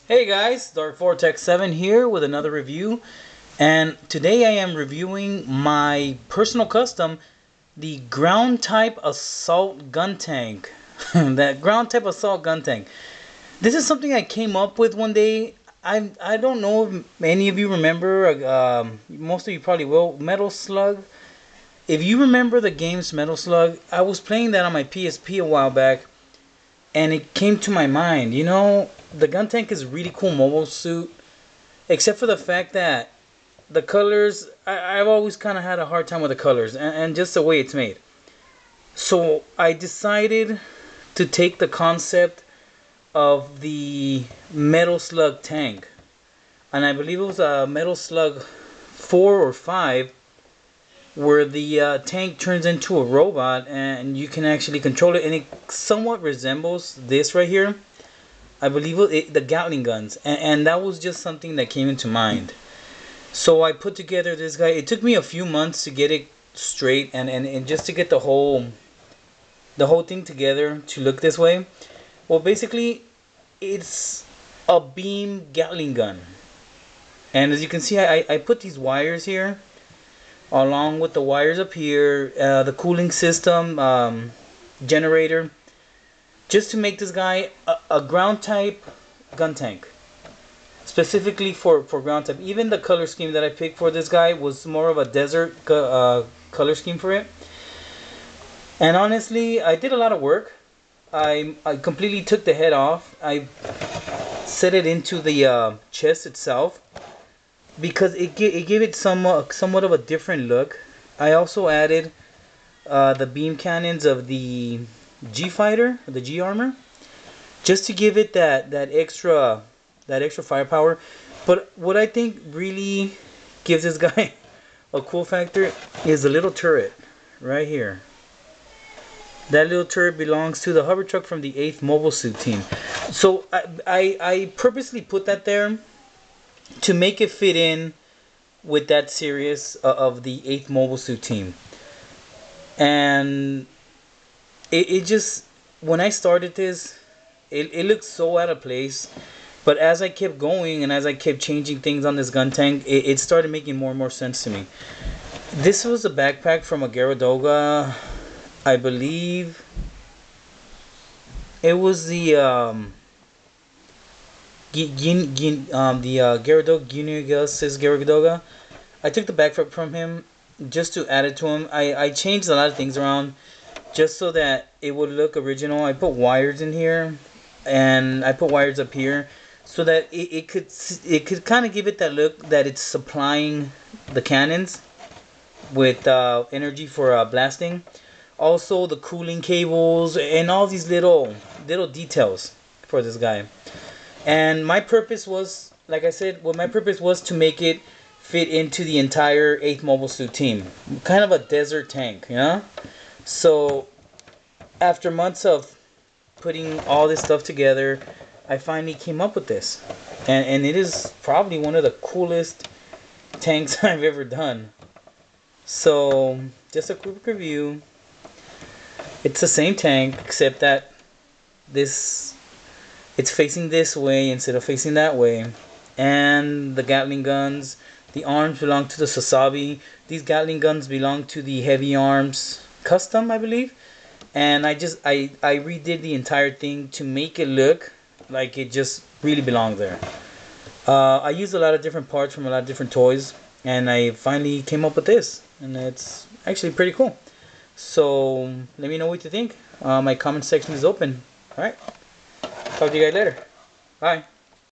Hey guys, Dark Vortex 7 here with another review, and today I am reviewing my personal custom, the ground type assault gun tank. That ground type assault gun tank. This is something I came up with one day. I don't know if any of you remember, most of you probably will, Metal Slug. If you remember the game's Metal Slug, I was playing that on my PSP a while back, and it came to my mind, the gun tank is a really cool mobile suit, except for the fact that the colors, I've always kind of had a hard time with the colors and just the way it's made. So I decided to take the concept of the Metal Slug tank, and I believe it was a Metal Slug 4 or 5, where the tank turns into a robot and you can actually control it, and it somewhat resembles this right here. I believe the Gatling guns, and that was just something that came into mind. So I put together this guy. It took me a few months to get it straight and just to get the whole thing together to look this way. Well, basically, it's a beam Gatling gun, and as you can see, I put these wires here along with the wires up here, the cooling system, generator, just to make this guy a ground type gun tank, specifically for ground type. Even the color scheme that I picked for this guy was more of a desert color scheme for it. And honestly, I did a lot of work. I completely took the head off. I set it into the chest itself, because it gave it somewhat of a different look. I also added the beam cannons of the G fighter, the G armor, just to give it that extra firepower. But what I think really gives this guy a cool factor is the little turret right here. That little turret belongs to the hover truck from the 8th Mobile Suit Team. So I purposely put that there to make it fit in with that series of the 8th Mobile Suit Team. And it just, when I started this, it looked so out of place. But as I kept going and as I kept changing things on this gun tank, it started making more and more sense to me. This was a backpack from a Garadoga, I believe. It was the Gyaradoga Gyaradoga. I took the backpack from him just to add it to him. I changed a lot of things around just so that it would look original. I put wires in here, and I put wires up here, so that it could kind of give it that look that it's supplying the cannons with energy for blasting. Also, the cooling cables and all these little details for this guy. And my purpose was, like I said, my purpose was to make it fit into the entire 8th Mobile Suit Team. Kind of a desert tank, So, after months of putting all this stuff together, I finally came up with this. And it is probably one of the coolest tanks I've ever done. So, just a quick review. It's the same tank, except that it's facing this way instead of facing that way. And the Gatling guns, the arms belong to the Sasabi. These Gatling guns belong to the Heavy Arms Custom, I believe. And I redid the entire thing to make it look like it just really belongs there. I used a lot of different parts from a lot of different toys, and I finally came up with this, and it's actually pretty cool. So let me know what you think. My comment section is open. Alright, talk to you guys later. Bye.